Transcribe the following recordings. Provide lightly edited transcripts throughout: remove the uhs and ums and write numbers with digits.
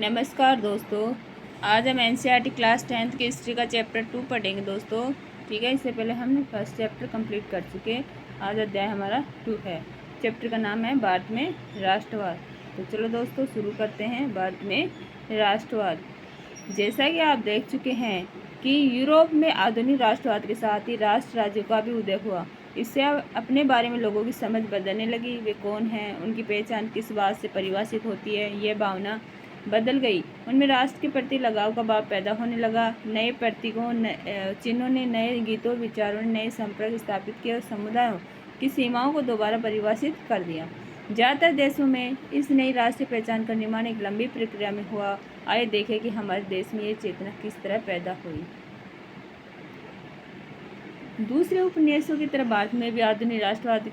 नमस्कार दोस्तों। आज हम एनसीईआरटी क्लास 10th के हिस्ट्री का चैप्टर 2 पढ़ेंगे दोस्तों। ठीक है, इससे पहले हमने फर्स्ट चैप्टर कंप्लीट कर चुके हैं। आज अध्याय हमारा 2 है। चैप्टर का नाम है भारत में राष्ट्रवाद। तो चलो दोस्तों शुरू करते हैं। भारत में राष्ट्रवाद। जैसा कि आप देख चुके हैं कि यूरोप में आधुनिक राष्ट्रवाद के साथ ही राष्ट्र राज्यों का भी उदय हुआ। इससे अपने बारे में लोगों की समझ बदलने लगी। वे कौन हैं, उनकी पहचान किस बात से परिभाषित होती है, यह भावना बदल गई। उनमें राष्ट्र के प्रति लगाव का भाव पैदा होने लगा। नए प्रतीकों, चिन्हों ने, नए गीतों, विचारों ने नए संपर्क स्थापित किए और समुदायों की सीमाओं को दोबारा परिभाषित कर दिया। ज़्यादातर देशों में इस नई राष्ट्रीय पहचान का निर्माण एक लंबी प्रक्रिया में हुआ। आइए देखें कि हमारे देश में ये चेतना किस तरह पैदा हुई। दूसरे उपनिवेशों की तरह भारत में भी आधुनिक राष्ट्रवाद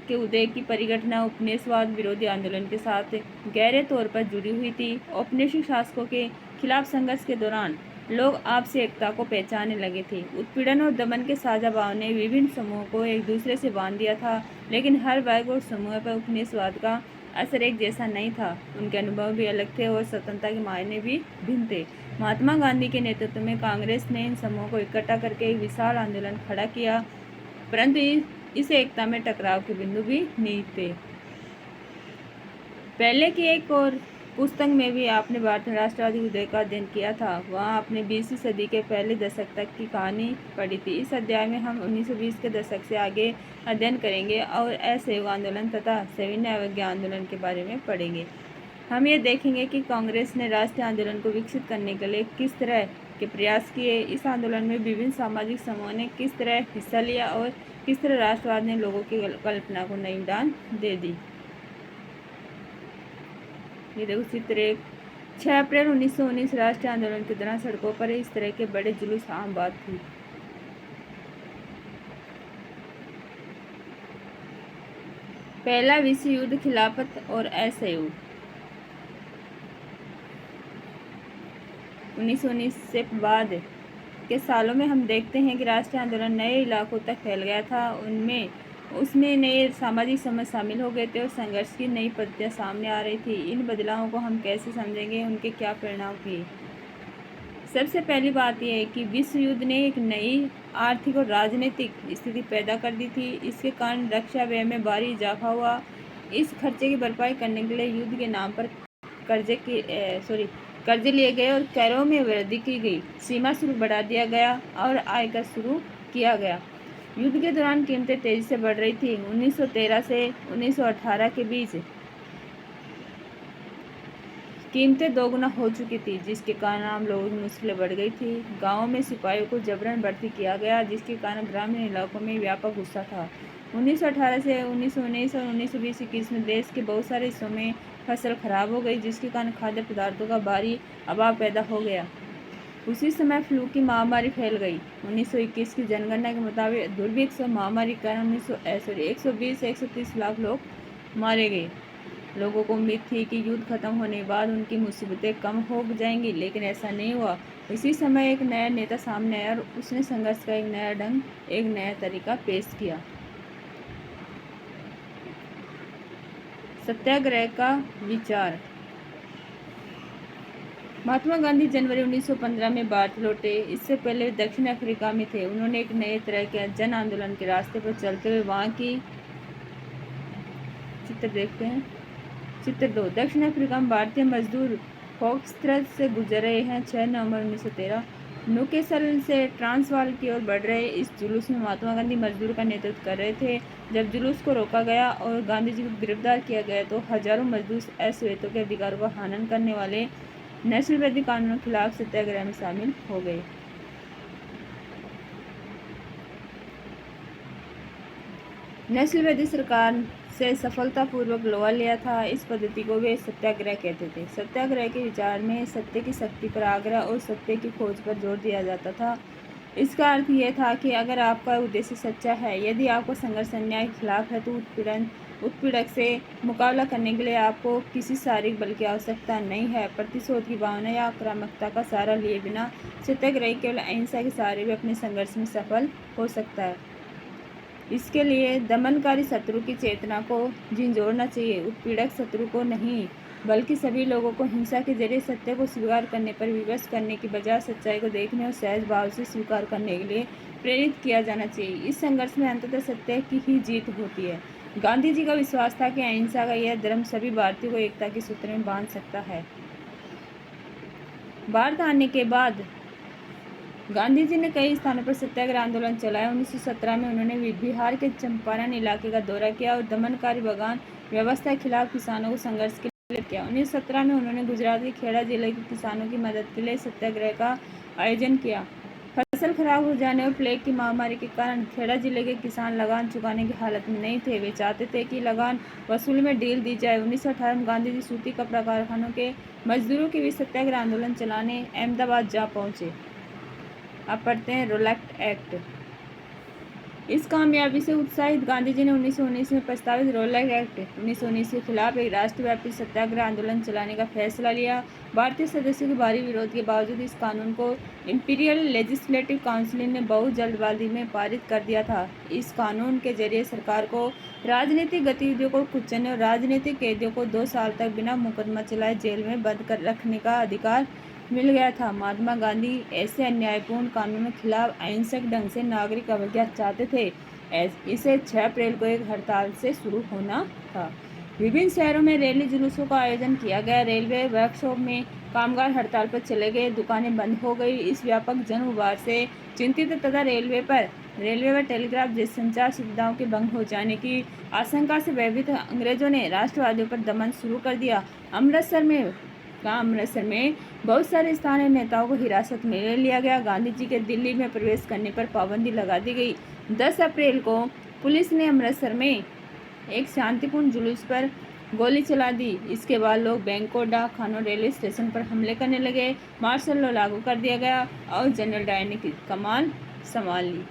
के उदय की परिघटना उपनिवेशवाद विरोधी आंदोलन के साथ गहरे तौर पर जुड़ी हुई थी। औपनिवेशिक शासकों के खिलाफ संघर्ष के दौरान लोग आपसी एकता को पहचानने लगे थे। उत्पीड़न और दमन के साझा भाव ने विभिन्न समूहों को एक दूसरे से बांध दिया था, लेकिन हर वर्ग और समूह पर उपनिवेशवाद का असर एक जैसा नहीं था। उनके अनुभव भी अलग थे और स्वतंत्रता के मायने भी भिन्न थे। महात्मा गांधी के नेतृत्व में कांग्रेस ने इन समूहों को इकट्ठा करके एक विशाल आंदोलन खड़ा किया, परंतु इस एकता में टकराव के बिंदु भी नहीं थे। पहले की एक और पुस्तक में भी आपने भारतीय राष्ट्रवादी उदय का अध्ययन किया था। वहाँ आपने 20वीं सदी के पहले दशक तक की कहानी पढ़ी थी। इस अध्याय में हम 1920 के दशक से आगे अध्ययन करेंगे और असहयोग आंदोलन तथा सविनय अवज्ञा आंदोलन के बारे में पढ़ेंगे। हम ये देखेंगे कि कांग्रेस ने राष्ट्रीय आंदोलन को विकसित करने के लिए किस तरह के प्रयास किए। इस आंदोलन में विभिन्न सामाजिक समूहों ने किस तरह हिस्सा लिया और किस तरह राष्ट्रवाद ने लोगों की कल्पना को नई उड़ान दे दी। ये देखो चित्र 1। 6 अप्रैल 1919 राष्ट्रीय आंदोलन के दौरान सड़कों पर इस तरह के बड़े जुलूस आम बात थी। पहला विश्व युद्ध, खिलाफत और असहयोग। 1919 से बाद के सालों में हम देखते हैं कि राष्ट्रीय आंदोलन नए इलाकों तक फैल गया था। उसमें नए सामाजिक समझ शामिल हो गए थे और संघर्ष की नई पद्धतियाँ सामने आ रही थी। इन बदलावों को हम कैसे समझेंगे, उनके क्या परिणाम हुए। सबसे पहली बात यह है कि विश्व युद्ध ने एक नई आर्थिक और राजनीतिक स्थिति पैदा कर दी थी। इसके कारण रक्षा व्यय में भारी इजाफा हुआ। इस खर्चे की भरपाई करने के लिए युद्ध के नाम पर कर्जे लिए गए और करों में वृद्धि की गई। सीमा शुल्क बढ़ा दिया गया और आयकर शुरू किया गया। युद्ध के दौरान कीमतें तेजी से बढ़ रही थी। 1913 से 1918 के बीच कीमतें दोगुना हो चुकी थी, जिसके कारण आम लोगों की मुश्किलें बढ़ गई थी। गांवों में सिपाहियों को जबरन भर्ती किया गया, जिसके कारण ग्रामीण इलाकों में व्यापक गुस्सा था। 1918 से 1919 और 1920-21 में देश के बहुत सारे हिस्सों में फसल खराब हो गई, जिसके कारण खाद्य पदार्थों का भारी अभाव पैदा हो गया। उसी समय फ्लू की महामारी फैल गई। 1921 की जनगणना के मुताबिक दुर्भिक्ष और महामारी के कारण 120-130 लाख लोग मारे गए। लोगों को उम्मीद थी कि युद्ध खत्म होने के बाद उनकी मुसीबतें कम हो जाएंगी, लेकिन ऐसा नहीं हुआ। इसी समय एक नया नेता सामने आया और उसने संघर्ष का एक नया ढंग, एक नया तरीका पेश किया। सत्याग्रह का विचार। महात्मा गांधी जनवरी 1915 में भारत लौटे। इससे पहले दक्षिण अफ्रीका में थे। उन्होंने एक नए तरह के जन आंदोलन के रास्ते पर चलते हुए वहाँ की चित्र देखते हैं। चित्र 2। दक्षिण अफ्रीका में भारतीय मजदूर फोक्सट्रट से गुजर रहे हैं। 6 नवंबर 1913 न्यूकैसल से ट्रांसवाल की ओर बढ़ रहे इस जुलूस में महात्मा गांधी मजदूर का नेतृत्व कर रहे थे। जब जुलूस को रोका गया और गांधी जी को गिरफ्तार किया गया तो हजारों मजदूर अश्वेतों के अधिकारों का हनन करने वाले नस्ल विरोधी कानूनों के खिलाफ सत्याग्रह में शामिल हो गए। नस्ल विरोधी सरकार से सफलतापूर्वक लोहा लिया था। इस पद्धति को वे सत्याग्रह कहते थे। सत्याग्रह के विचार में सत्य की शक्ति पर आग्रह और सत्य की खोज पर जोर दिया जाता था। इसका अर्थ यह था कि अगर आपका उद्देश्य सच्चा है, यदि आपका संघर्ष अन्याय के खिलाफ है, तो उत्पीड़क से मुकाबला करने के लिए आपको किसी शारीरिक बल की आवश्यकता नहीं है। प्रतिशोध की भावना या आक्रामकता का सहारा लिए बिना सत्याग्रही केवल अहिंसा के सहारे भी अपने संघर्ष में सफल हो सकता है। इसके लिए दमनकारी शत्रु की चेतना को झिंझोड़ना चाहिए, उत्पीड़क शत्रु को नहीं। बल्कि सभी लोगों को हिंसा के जरिए सत्य को स्वीकार करने पर विवश करने की बजाय सच्चाई को देखने और सहज भाव से स्वीकार करने के लिए प्रेरित किया जाना चाहिए। इस संघर्ष में अंततः सत्य की ही जीत होती है। गांधी जी का विश्वास था कि अहिंसा का यह धर्म सभी भारतीयों को एकता के सूत्र में बांध सकता है। भारत आने के बाद गांधी जी ने कई स्थानों पर सत्याग्रह आंदोलन चलाया। 1917 में उन्होंने बिहार के चंपारण इलाके का दौरा किया और दमनकारी बागान व्यवस्था के खिलाफ किसानों को संघर्ष के लिए किया। 1917 में उन्होंने गुजरात के खेड़ा जिले के किसानों की मदद के लिए सत्याग्रह का आयोजन किया। फसल खराब हो जाने और प्लेग की महामारी के कारण खेड़ा जिले के किसान लगान चुकाने की हालत में नहीं थे। वे चाहते थे कि लगान वसूली में ढील दी जाए। 1918 में गांधी जी सूती कपड़ा कारखानों के मजदूरों के बीच सत्याग्रह आंदोलन चलाने अहमदाबाद जा पहुंचे। अब पढ़ते हैं रोलैक्ट एक्ट। इस कामयाबी से उत्साहित गांधी जी ने 1919 में प्रस्तावित रोलैक्ट एक्ट 1919 के खिलाफ एक राष्ट्रव्यापी सत्याग्रह आंदोलन चलाने का फैसला लिया। भारतीय सदस्यों के भारी विरोध के बावजूद इस कानून को इंपीरियल लेजिस्लेटिव काउंसिल ने बहुत जल्दबाजी में पारित कर दिया था। इस कानून के जरिए सरकार को राजनीतिक गतिविधियों को कुचलने और राजनीतिक कैदियों को 2 साल तक बिना मुकदमा चलाए जेल में बंद कर रखने का अधिकार मिल गया था। महात्मा गांधी ऐसे अन्यायपूर्ण कानूनों के खिलाफ अहिंसक ढंग से नागरिक अवज्ञा चाहते थे। इसे 6 अप्रैल को एक हड़ताल से शुरू होना था। विभिन्न शहरों में रैली जुलूसों का आयोजन किया गया। रेलवे वर्कशॉप में कामगार हड़ताल पर चले गए, दुकानें बंद हो गई। इस व्यापक जन उबार से चिंतित तथा रेलवे व टेलीग्राफ जैसी संचार सुविधाओं के भंग हो जाने की आशंका से भयभीत अंग्रेजों ने राष्ट्रवादियों पर दमन शुरू कर दिया। अमृतसर में बहुत सारे स्थानीय नेताओं को हिरासत में ले लिया गया। गांधी जी के दिल्ली में प्रवेश करने पर पाबंदी लगा दी गई। 10 अप्रैल को पुलिस ने अमृतसर में एक शांतिपूर्ण जुलूस पर गोली चला दी। इसके बाद लोग बैंकों, डाक खानों, रेलवे स्टेशन पर हमले करने लगे। मार्शल लॉ लागू कर दिया गया और जनरल डायर ने कमान संभाल ली।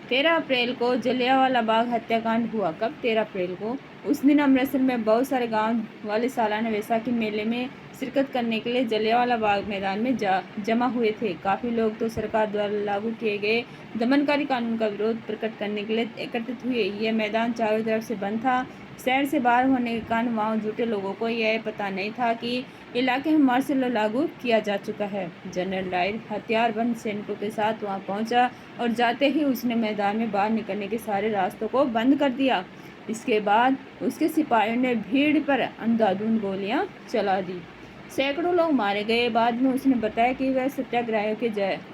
13 अप्रैल को जलियांवाला बाग हत्याकांड हुआ। कब? 13 अप्रैल को। उस दिन अमृतसर में बहुत सारे गांव वाले सालाना वैसाखी मेले में शिरकत करने के लिए जलियांवाला बाग मैदान में जमा हुए थे। काफ़ी लोग तो सरकार द्वारा लागू किए गए दमनकारी कानून का विरोध प्रकट करने के लिए एकत्रित हुए। यह मैदान चारों तरफ से बंद था। शहर से बाहर होने के कारण वहाँ जुटे लोगों को यह पता नहीं था कि इलाके में मार्शल लॉ लागू किया जा चुका है। जनरल डायर हथियारबंद सैनिकों के साथ वहाँ पहुँचा और जाते ही उसने मैदान में बाहर निकलने के सारे रास्तों को बंद कर दिया। इसके बाद उसके सिपाहियों ने भीड़ पर अंधाधुंध गोलियां चला दी। सैकड़ों लोग मारे गए। बाद में उसने बताया कि वह सत्याग्रहियों के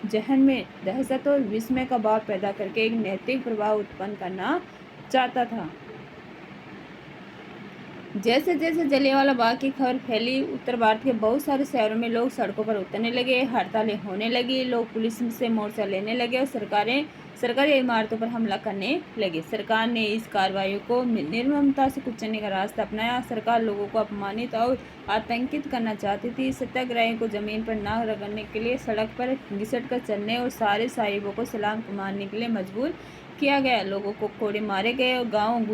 जहन में दहशत और विस्मय का भाव पैदा करके एक नैतिक प्रभाव उत्पन्न करना चाहता था। जैसे जैसे जलियांवाला बाग की खबर फैली, उत्तर भारत के बहुत सारे शहरों में लोग सड़कों पर उतरने लगे, हड़तालें होने लगी, लोग पुलिस से मोर्चा लेने लगे और सरकारी इमारतों पर हमला करने लगे। सरकार ने इस कार्रवाई को निर्ममता से कुचलने का रास्ता अपनाया। सरकार लोगों को अपमानित और आतंकित करना चाहती थी। सत्याग्रहियों को जमीन पर ना रगड़ने के लिए सड़क पर घिसट कर चलने और सारे साहिबों को सलाम मारने के लिए मजबूर किया गया। लोगों को कोड़े मारे गए और गाँव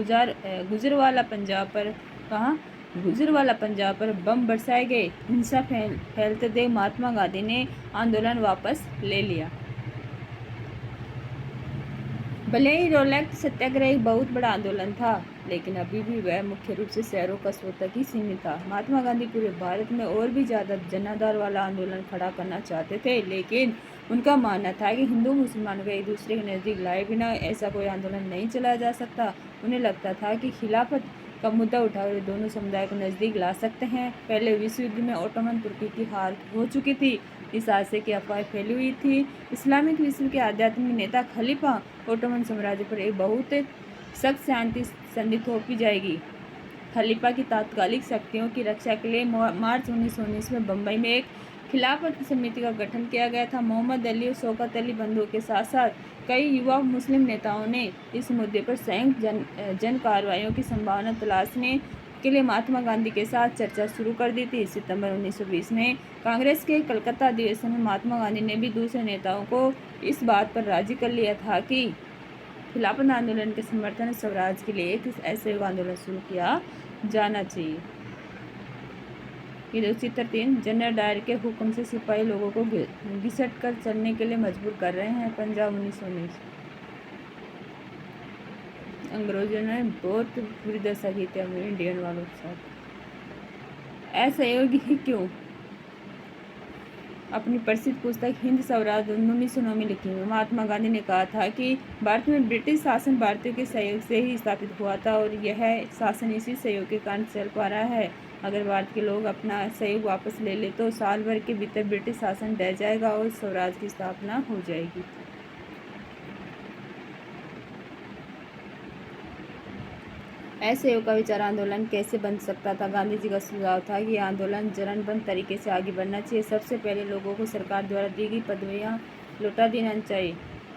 गुजरवाला पंजाब पर बम बरसाए गए। हिंसा फैलते देख महात्मा गांधी ने आंदोलन वापस ले लिया। भले ही रोलैक्ट सत्याग्रह एक बहुत बड़ा आंदोलन था, लेकिन अभी भी वह मुख्य रूप से शहरों कस्बों तक ही सीमित था। महात्मा गांधी पूरे भारत में और भी ज़्यादा जनाधार वाला आंदोलन खड़ा करना चाहते थे, लेकिन उनका मानना था कि हिंदू मुसलमानों को एक दूसरे के नज़दीक लाए बिना ऐसा कोई आंदोलन नहीं चलाया जा सकता। उन्हें लगता था कि खिलाफत का मुद्दा उठाकर दोनों समुदाय को नज़दीक ला सकते हैं। पहले विश्व युद्ध में ओटोमन तुर्की की हार हो चुकी थी। इस आशय की अफवाह फैली हुई थी। इस्लामिक विश्व के आध्यात्मिक नेता खलीफा ओटोमन साम्राज्य पर एक बहुत सख्त शांति संधि थोपी जाएगी। खलीफा की तात्कालिक शक्तियों की रक्षा के लिए मार्च 1919 में बम्बई में एक खिलाफत समिति का गठन किया गया था। मोहम्मद अली और शौकत अली बंधुओं के साथ साथ कई युवा मुस्लिम नेताओं ने इस मुद्दे पर संयुक्त जन कार्रवाइयों की संभावना तलाशने के लिए महात्मा गांधी के साथ चर्चा शुरू कर दी थी। सितंबर 1920 में कांग्रेस के कलकत्ता अधिवेशन में महात्मा गांधी ने भी दूसरे नेताओं को इस बात पर राजी कर लिया था कि खिलाफत आंदोलन के समर्थन और स्वराज के लिए एक ऐसे आंदोलन शुरू किया जाना चाहिए। चित्र 3, जनरल डायर के हुक्म से सिपाही लोगों को घिसट कर चलने के लिए मजबूर कर रहे हैं। पंजाब 1919। अंग्रेजों ने बहुत बुरी दशा की थी हमें इंडियन वालों के साथ। असहयोग ही क्यों अपनी प्रसिद्ध पुस्तक हिंद स्वराज 1909 में लिखी हुई महात्मा गांधी ने कहा था कि भारत में ब्रिटिश शासन भारतीयों के सहयोग से ही स्थापित हुआ था और यह शासन इसी सहयोग के कारण चल पा रहा है। अगर भारत के लोग अपना सहयोग वापस ले ले तो साल भर के भीतर ब्रिटिश शासन ढह जाएगा और स्वराज की स्थापना हो जाएगी। असहयोग का विचार आंदोलन कैसे बन सकता था? गांधी जी का सुझाव था कि आंदोलन चरणबद्ध तरीके से आगे बढ़ना चाहिए। सबसे पहले लोगों को सरकार द्वारा दी गई पदवियां लौटा देना चाहिए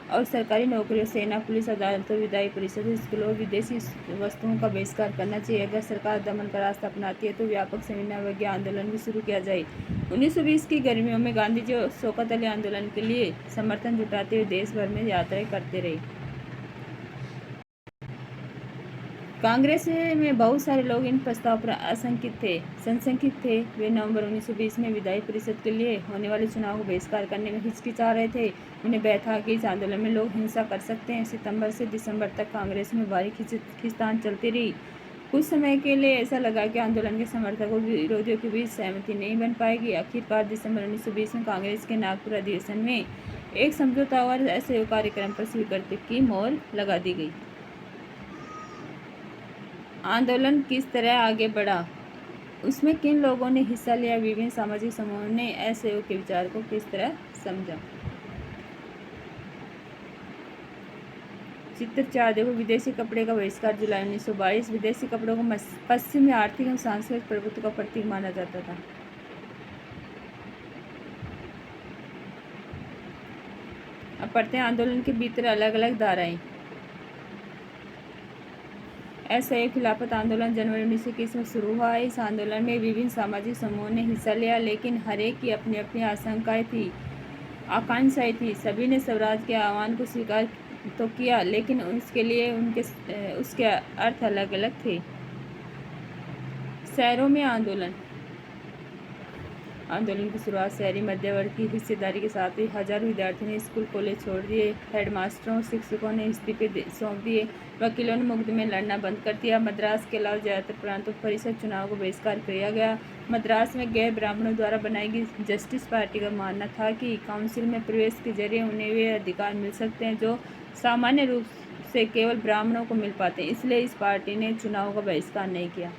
और सरकारी नौकरियों, सेना, पुलिस, अदालतों, विधायी परिषद, स्कूलों, विदेशी वस्तुओं का बहिष्कार करना चाहिए। अगर सरकार दमन का रास्ता अपनाती है तो व्यापक सेनावज्ञ आंदोलन भी शुरू किया जाए। 1920 की गर्मियों में गांधी जी शौकत अली आंदोलन के लिए समर्थन जुटाते हुए देश भर में यात्राएं करते रहे। कांग्रेस में बहुत सारे लोग इन प्रस्ताव पर संशंकित थे। वे नवंबर 1920 में विधायी परिषद के लिए होने वाले चुनाव को बहिष्कार करने में हिचकिचा रहे थे। उन्हें भय था कि इस आंदोलन में लोग हिंसा कर सकते हैं। सितंबर से दिसंबर तक कांग्रेस में भारी खींचतान चलती रही। कुछ समय के लिए ऐसा लगा कि आंदोलन के समर्थकों और विरोधियों के बीच सहमति नहीं बन पाएगी। आखिरकार दिसंबर 1920 में कांग्रेस के नागपुर अधिवेशन में एक समझौता और असहयोग कार्यक्रम पर स्वीकृति की मोहर लगा दी गई। आंदोलन किस तरह आगे बढ़ा, उसमें किन लोगों ने हिस्सा लिया, विभिन्न सामाजिक समूहों ने असहयोग के विचार को किस तरह समझा। चित्र 4 देखो, विदेशी कपड़े का बहिष्कार जुलाई 1922। विदेशी कपड़ों को पश्चिम में आर्थिक एवं सांस्कृतिक प्रभुत्व का प्रतीक माना जाता था। अब पढ़ते हैं आंदोलन के भीतर अलग अलग धाराएं। असहयोग खिलाफत आंदोलन जनवरी 1921 में शुरू हुआ। इस आंदोलन में विभिन्न सामाजिक समूहों ने हिस्सा लिया, लेकिन हर एक की अपनी अपनी आकांक्षाएं थी। सभी ने स्वराज के आह्वान को स्वीकार तो किया, लेकिन उसके लिए उसके अर्थ अलग अलग थे। शहरों में आंदोलन की शुरुआत शहरी मध्यवर्ग की हिस्सेदारी के साथ ही हजारों विद्यार्थियों ने स्कूल कॉलेज छोड़ दिए। हेडमास्टरों शिक्षकों ने इस्तीफे सौंप दिए। वकीलों ने मुकदमे लड़ना बंद कर दिया। मद्रास के अलावा ज्यादातर प्रांतों परिषद चुनाव को बहिष्कार किया गया। मद्रास में गैर ब्राह्मणों द्वारा बनाई गई जस्टिस पार्टी का मानना था कि काउंसिल में प्रवेश के जरिए उन्हें वे अधिकार मिल सकते हैं जो सामान्य रूप से केवल ब्राह्मणों को मिल पाते हैं, इसलिए इस पार्टी ने चुनाव का बहिष्कार नहीं किया।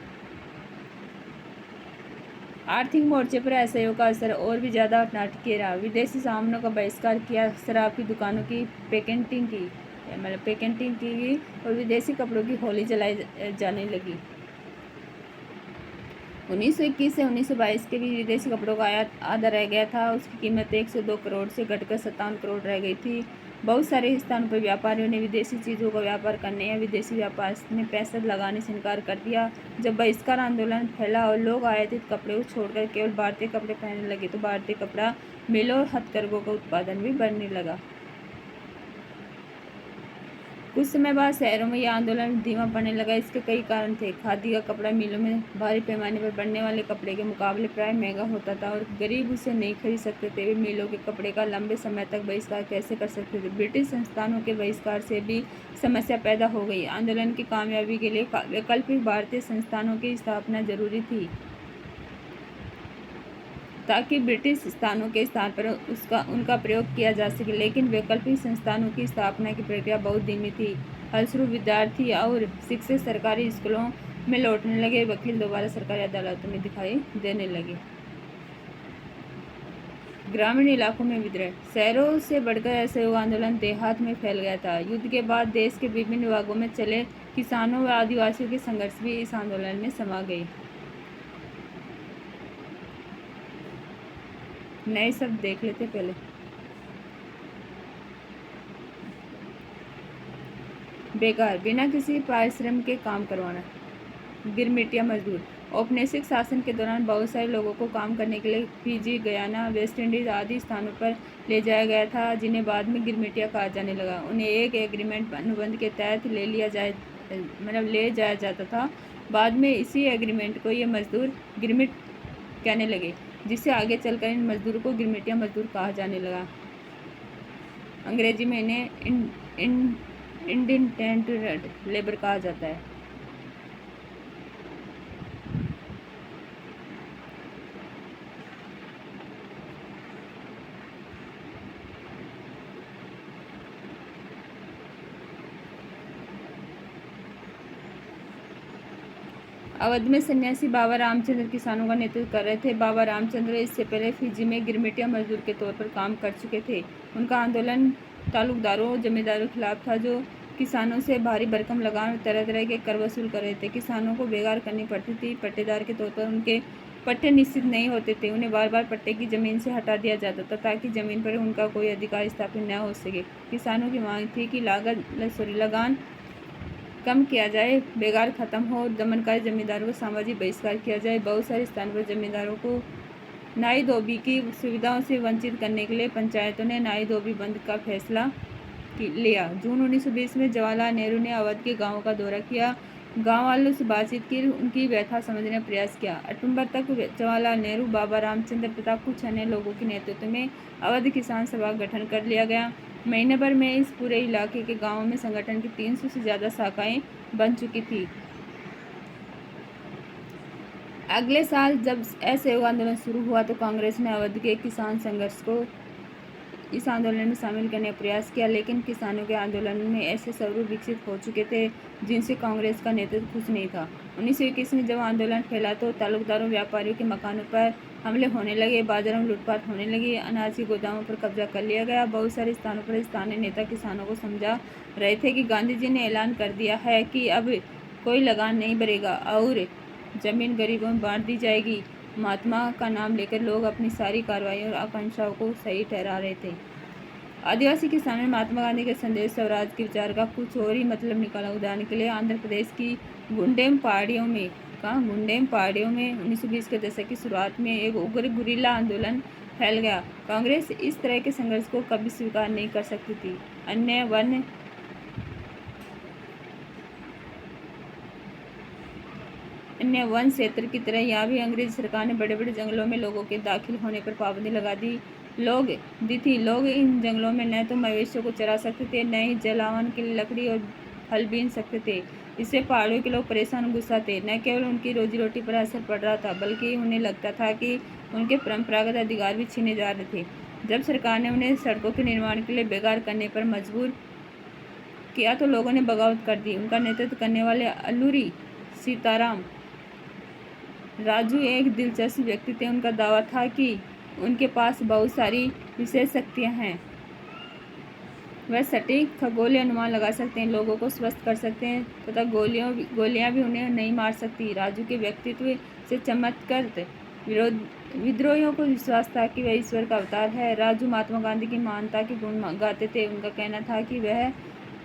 आर्थिक मोर्चे पर असहयोग का असर और भी ज़्यादा नाटकीय रहा। विदेशी सामानों का बहिष्कार किया, शराब की दुकानों की पैकेटिंग की गई और विदेशी कपड़ों की होली जलाई जाने लगी। 1921 से 1922 के बीच विदेशी कपड़ों का आयात आधा रह गया था। उसकी कीमत 102 करोड़ से घटकर 57 करोड़ रह गई थी। बहुत सारे स्थानों पर व्यापारियों ने विदेशी चीज़ों का व्यापार करने या विदेशी व्यापार में पैसा लगाने से इनकार कर दिया। जब बहिष्कार आंदोलन फैला और लोग आयातित कपड़े को छोड़कर केवल भारतीय कपड़े पहनने लगे तो भारतीय कपड़ा मिलों और हथकरघों का उत्पादन भी बढ़ने लगा। कुछ समय बाद शहरों में यह आंदोलन धीमा पड़ने लगा। इसके कई कारण थे। खादी का कपड़ा मिलों में भारी पैमाने पर बनने वाले कपड़े के मुकाबले प्राय महंगा होता था और गरीब उसे नहीं खरीद सकते थे। वे मिलों के कपड़े का लंबे समय तक बहिष्कार कैसे कर सकते थे। ब्रिटिश संस्थानों के बहिष्कार से भी समस्या पैदा हो गई। आंदोलन की कामयाबी के लिए वैकल्पिक भारतीय संस्थानों की स्थापना जरूरी थी ताकि ब्रिटिश संस्थानों के स्थान पर उनका प्रयोग किया जा सके, लेकिन वैकल्पिक संस्थानों की स्थापना की प्रक्रिया बहुत धीमी थी। फलस्वरूप विद्यार्थी और शिक्षक सरकारी स्कूलों में लौटने लगे। वकील दोबारा सरकारी अदालतों में दिखाई देने लगे। ग्रामीण इलाकों में विद्रोह। शहरों से बढ़कर असहयोग आंदोलन देहात में फैल गया था। युद्ध के बाद देश के विभिन्न विभागों में चले किसानों व आदिवासियों के संघर्ष भी इस आंदोलन में समा गए। नए शब्द देख लेते पहले। बेकार, बिना किसी परिश्रम के काम करवाना। गिरमिटिया मजदूर। औपनिवेशिक शासन के दौरान बहुत सारे लोगों को काम करने के लिए फिजी, गयाना, वेस्ट इंडीज आदि स्थानों पर ले जाया गया था, जिन्हें बाद में गिरमिटिया कहा जाने लगा। उन्हें एक एग्रीमेंट अनुबंध के तहत ले जाया जाता था। बाद में इसी एग्रीमेंट को ये मजदूर गिरमिट कहने लगे, जिससे आगे चलकर इन मजदूरों को गिरमिटिया मजदूर कहा जाने लगा। अंग्रेजी में इन्हें इंडेंटेड लेबर कहा जाता है। अवध में सन्यासी बाबा रामचंद्र किसानों का नेतृत्व कर रहे थे। बाबा रामचंद्र इससे पहले फिजी में गिरमिटिया मजदूर के तौर पर काम कर चुके थे। उनका आंदोलन तालुकदारों और जमींदारों के खिलाफ था, जो किसानों से भारी भरकम लगान और तरह तरह के कर वसूल कर रहे थे। किसानों को बेगार करनी पड़ती थी। पट्टेदार के तौर पर उनके पट्टे निश्चित नहीं होते थे। उन्हें बार बार पट्टे की जमीन से हटा दिया जाता था ताकि जमीन पर उनका कोई अधिकार स्थापित न हो सके। किसानों की मांग थी कि लगान कम किया जाए, बेगार खत्म हो और दमनकारी जमींदारों का सामाजिक बहिष्कार किया जाए। बहुत सारे स्थानों पर जमींदारों को नाई धोबी की सुविधाओं से वंचित करने के लिए पंचायतों ने नाई धोबी बंद का फैसला लिया। जून 1920 में जवाहरलाल नेहरू ने अवध के गांवों का दौरा किया, गांव वालों से बातचीत की, उनकी व्यथा समझने का प्रयास किया। अक्टूबर तक जवाहरलाल नेहरू, बाबा रामचंद्र तथा कुछ अन्य लोगों के नेतृत्व में अवध किसान सभा का गठन कर लिया गया। महीने भर में इस पूरे इलाके के गांवों में संगठन की 300 से ज़्यादा शाखाएं बन चुकी थी। अगले साल जब असहयोग आंदोलन शुरू हुआ तो कांग्रेस ने अवध के किसान संघर्ष को इस आंदोलन में शामिल करने का प्रयास किया, लेकिन किसानों के आंदोलन में ऐसे स्वरूप विकसित हो चुके थे जिनसे कांग्रेस का नेतृत्व खुश नहीं था। 1921 में जब आंदोलन फैला तो तालुकदारों, व्यापारियों के मकानों पर हमले होने लगे, बाजारों में लूटपाट होने लगी, अनाज के गोदामों पर कब्जा कर लिया गया। बहुत सारे स्थानों पर स्थानीय नेता किसानों को समझा रहे थे कि गांधी जी ने ऐलान कर दिया है कि अब कोई लगान नहीं भरेगा और जमीन गरीबों में बांट दी जाएगी। महात्मा का नाम लेकर लोग अपनी सारी कार्रवाइयों और आकांक्षाओं को सही ठहरा रहे थे। आदिवासी किसानों ने महात्मा गांधी के संदेश स्वराज के विचार का कुछ और ही मतलब निकाला। उदाहरण के लिए आंध्र प्रदेश की गुंडेम पहाड़ियों में 1920 के दशक की शुरुआत में एक उग्र गुरिल्ला आंदोलन फैल गया। कांग्रेस इस तरह के संघर्ष को कभी स्वीकार नहीं कर सकती थी। अन्य वन क्षेत्र की तरह यहाँ भी अंग्रेज सरकार ने बड़े बड़े जंगलों में लोगों के दाखिल होने पर पाबंदी लगा दी थी। लोग इन जंगलों में न तो मवेशियों को चरा सकते थे, न ही जलावन के लिए लकड़ी और फल बीन सकते थे। इससे पहाड़ों के लोग परेशान और गुस्सा थे। न केवल उनकी रोजी रोटी पर असर पड़ रहा था, बल्कि उन्हें लगता था कि उनके परंपरागत अधिकार भी छीने जा रहे थे। जब सरकार ने उन्हें सड़कों के निर्माण के लिए बेकार करने पर मजबूर किया तो लोगों ने बगावत कर दी। उनका नेतृत्व करने वाले अल्लूरी सीताराम राजू एक दिलचस्प व्यक्ति थे। उनका दावा था कि उनके पास बहुत सारी विशेष शक्तियाँ हैं। वह सटीक खगोलीय अनुमान लगा सकते हैं, लोगों को स्वस्थ कर सकते हैं तथा गोलियां भी उन्हें नहीं मार सकती। राजू के व्यक्तित्व से चमत्कृत विद्रोहियों को विश्वास था कि वह ईश्वर का अवतार है। राजू महात्मा गांधी की महानता के गुण गाते थे। उनका कहना था कि वह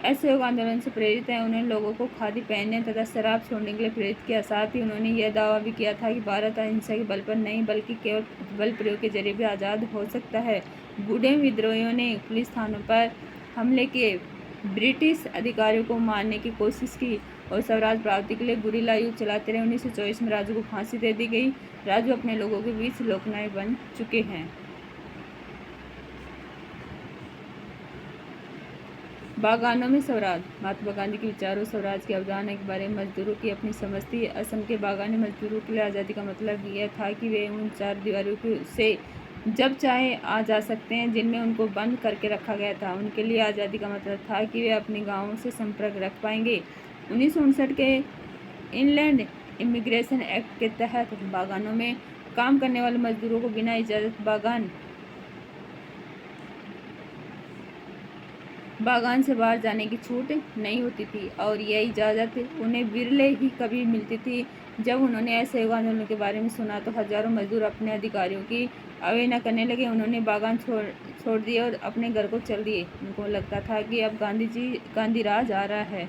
असहयोग आंदोलन से प्रेरित है। उन्होंने लोगों को खादी पहनने तथा शराब छोड़ने के लिए प्रेरित किया। साथ ही उन्होंने यह दावा भी किया था कि भारत अहिंसा के बल पर नहीं बल्कि केवल बल प्रयोग के जरिए भी आज़ाद हो सकता है। बूढ़े विद्रोहियों ने पुलिस थानों पर हमले किए, ब्रिटिश अधिकारियों को मारने की कोशिश की और स्वराज प्राप्ति के लिए गुरिल्ला युद्ध चलाते रहे। 1924 में राजू को फांसी दे दी गई। राजू अपने लोगों के बीच लोकनायक बन चुके हैं। बागानों में स्वराज। महात्मा गांधी के विचारों, स्वराज की अवधारणा के बारे में मजदूरों की अपनी समझ थी। असम के बागानी मजदूरों के लिए आज़ादी का मतलब यह था कि वे उन चार दीवारों से जब चाहे आ जा सकते हैं जिनमें उनको बंद करके रखा गया था। उनके लिए आज़ादी का मतलब था कि वे अपने गाँवों से संपर्क रख पाएंगे। 1959 के इनलैंड इमिग्रेशन एक्ट के तहत बागानों में काम करने वाले मजदूरों को बिना इजाज़त बागान से बाहर जाने की छूट नहीं होती थी और यह इजाज़त उन्हें विरले ही कभी मिलती थी। जब उन्होंने असहयोग आंदोलन के बारे में सुना तो हजारों मजदूर अपने अधिकारियों की अवहेलना करने लगे। उन्होंने बागान छोड़ दिए और अपने घर को चल दिए। उनको लगता था कि अब गांधी राज आ रहा है,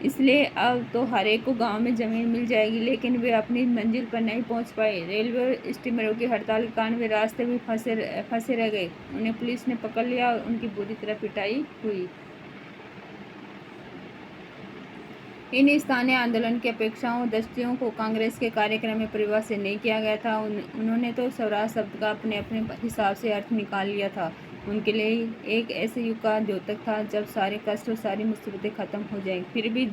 इसलिए अब तो हर एक को गांव में ज़मीन मिल जाएगी। लेकिन वे अपनी मंजिल पर नहीं पहुंच पाए। रेलवे और स्टीमरों की हड़ताल के कारण वे रास्ते में फंसे रह गए। उन्हें पुलिस ने पकड़ लिया और उनकी बुरी तरह पिटाई हुई। इन स्थानीय आंदोलन की अपेक्षाओं दृष्टियों को कांग्रेस के कार्यक्रम में परिभाषित नहीं किया गया था। उन्होंने तो स्वराज शब्द का अपने अपने हिसाब से अर्थ निकाल लिया था। उनके लिए एक ऐसे युग का द्योतक था जब सारे कष्ट और सारी मुसीबतें खत्म हो जाएं। फिर भी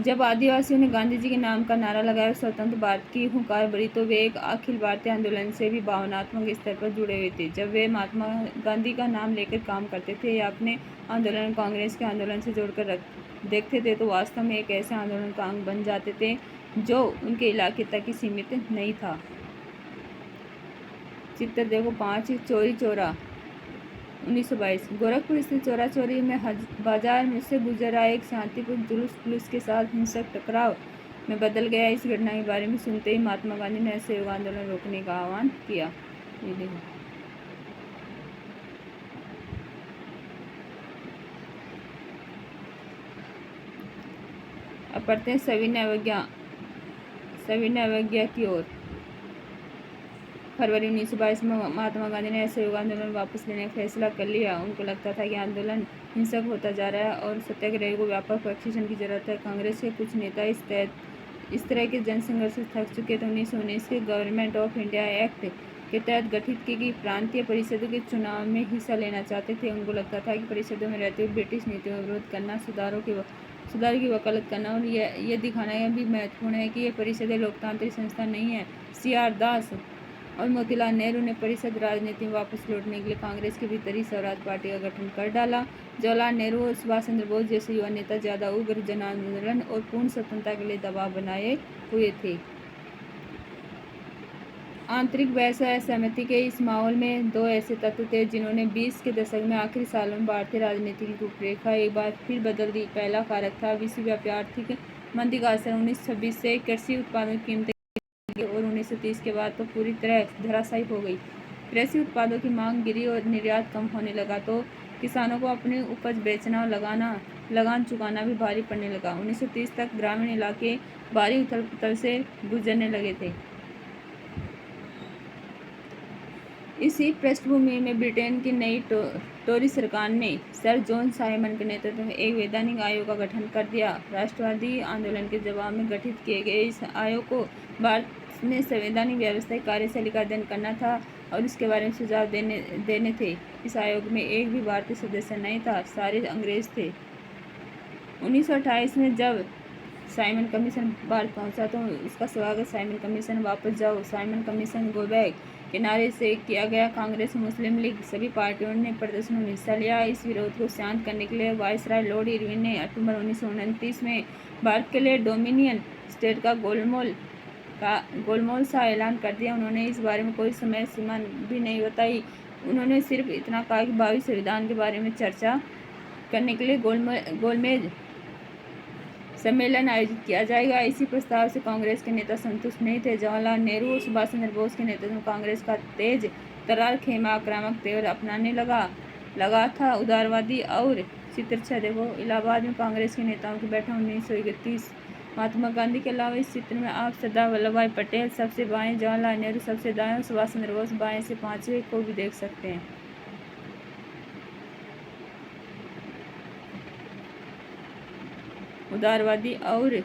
जब आदिवासियों ने गांधी जी के नाम का नारा लगाया और स्वतंत्र भारत की हुंकार भरी तो वे एक अखिल भारतीय आंदोलन से भी भावनात्मक स्तर पर जुड़े हुए थे। जब वे महात्मा गांधी का नाम लेकर काम करते थे या अपने आंदोलन कांग्रेस के आंदोलन से जोड़कर देखते थे तो वास्तव में एक ऐसे आंदोलन का अंग बन जाते थे जो उनके इलाके तक ही सीमित नहीं था। चित्र देखो 5 चोरी चौरा 1922 गोरखपुर स्थित चौरा चौरी में बाजार में से गुजर रहा एक शांतिपूर्ण जुलूस पुलिस के साथ हिंसक टकराव में बदल गया। इस घटना के बारे में सुनते ही महात्मा गांधी ने असहयोग आंदोलन रोकने का आह्वान किया। ये देखो अब पढ़ते हैं सविनय अवज्ञा की ओर। फरवरी 1922 में महात्मा गांधी ने असहयोग आंदोलन वापस लेने का फैसला कर लिया। उनको लगता था कि आंदोलन हिंसक होता जा रहा है और सत्याग्रह को व्यापक प्रशिक्षण की जरूरत है। कांग्रेस के कुछ नेता इस तरह के जनसंघर्ष से थक चुके थे। 1919 के गवर्नमेंट ऑफ इंडिया एक्ट के तहत गठित की गई प्रांतीय परिषदों के चुनाव में हिस्सा लेना चाहते थे। उनको लगता था कि परिषदों में रहते हुए ब्रिटिश नीतियों का विरोध करना, सुधार की वकालत करना और यह दिखाना यह भी महत्वपूर्ण है कि ये परिषदें लोकतांत्रिक संस्था नहीं है। CR दास और मोतीलाल नेहरू ने परिषद राजनीति में वापस लौटने के लिए कांग्रेस के भीतर ही स्वराज पार्टी का गठन कर डाला। जवाहरलाल नेहरू और सुभाष चंद्र बोस जैसे युवा नेता ज्यादा उग्र जन आंदोलन और पूर्ण स्वतंत्रता के लिए दबाव बनाए हुए थे। आंतरिक बहस और असहमति के इस माहौल में दो ऐसे तत्व थे जिन्होंने 20 के दशक में आखिरी सालों में भारतीय राजनीति की रूपरेखा एक बार फिर बदल दी। पहला कारक था विश्वव्यापी आर्थिक मंदी का असर। 1926 से कृषि उत्पादों की कीमतें और 1930 के बाद तो पूरी तरह धराशायी हो गई। कृषि उत्पादों की मांग गिरी और निर्यात कम होने लगा तो किसानों को अपनी उपज बेचना और लगान चुकाना भी भारी पड़ने लगा। 1930 तक ग्रामीण इलाके भारी उथल पुथल से गुजरने लगे थे। इसी पृष्ठभूमि में ब्रिटेन की नई टोरी सरकार ने सर जॉन साइमन के नेतृत्व में एक वैधानिक आयोग का गठन कर दिया। राष्ट्रवादी आंदोलन के जवाब में गठित किए गए इस आयोग को भारत में संवैधानिक व्यवस्था कार्यशैली का अध्ययन करना था और इसके बारे में सुझाव देने थे। इस आयोग में एक भी भारतीय सदस्य नहीं था, सारे अंग्रेज थे। 1928 में जब साइमन कमीशन भारत पहुंचा तो उसका स्वागत साइमन कमीशन वापस जाओ, साइमन कमीशन गो बैक के नारे से किया गया। कांग्रेस, मुस्लिम लीग सभी पार्टियों ने प्रदर्शनों में हिस्सा लिया। इस विरोध को शांत करने के लिए वायसराय लॉर्ड इरविन ने अक्टूबर 1929 में भारत के लिए डोमिनियन स्टेट का गोलमोल सा ऐलान कर दिया। उन्होंने इस बारे में कोई समय सीमा भी नहीं बताई। उन्होंने सिर्फ इतना कहा कि भावी संविधान के बारे में चर्चा करने के लिए गोलमेज सम्मेलन आयोजित किया जाएगा। इसी प्रस्ताव से कांग्रेस के नेता संतुष्ट नहीं थे। जवाहरलाल नेहरू और सुभाष चंद्र बोस के नेतृत्व में कांग्रेस का तेज तर्रार खेमा आक्रामक तेवर अपनाने लगा था। उदारवादी और चित्र 6 देखो इलाहाबाद में कांग्रेस के नेताओं की बैठक 1931। महात्मा गांधी के अलावा इस चित्र में आप सरदार वल्लभ भाई पटेल सबसे बाएं, जवाहरलाल नेहरू सबसे दाएं और सुभाष चंद्र बोस बाएं से 5वें को भी देख सकते हैं। उदारवादी और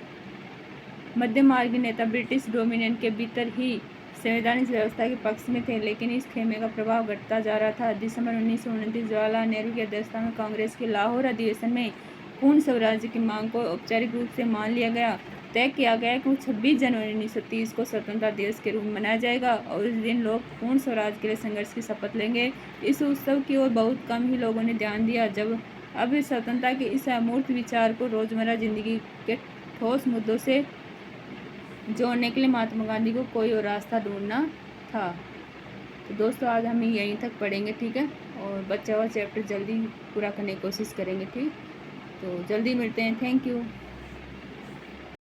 मध्य मार्गी नेता ब्रिटिश डोमिनियन के भीतर ही संवैधानिक व्यवस्था के पक्ष में थे, लेकिन इस खेमे का प्रभाव घटता जा रहा था। दिसंबर 1929 जवाहरलाल नेहरू की अध्यक्षता में कांग्रेस के लाहौर अधिवेशन में पूर्ण स्वराज्य की मांग को औपचारिक रूप से मान लिया गया। तय किया गया कि 26 जनवरी 1930 को स्वतंत्रता दिवस के रूप में मनाया जाएगा और इस दिन लोग पूर्ण स्वराज के लिए संघर्ष की शपथ लेंगे। इस उत्सव की ओर बहुत कम ही लोगों ने ध्यान दिया। जब अब स्वतंत्रता के इस अमूर्त विचार को रोजमर्रा जिंदगी के ठोस मुद्दों से जोड़ने के लिए महात्मा गांधी को कोई और रास्ता ढूंढना था। तो दोस्तों आज हम यहीं तक पढ़ेंगे, ठीक है, और बचा हुआ चैप्टर जल्दी पूरा करने की कोशिश करेंगे, ठीक। तो जल्दी मिलते हैं, थैंक यू।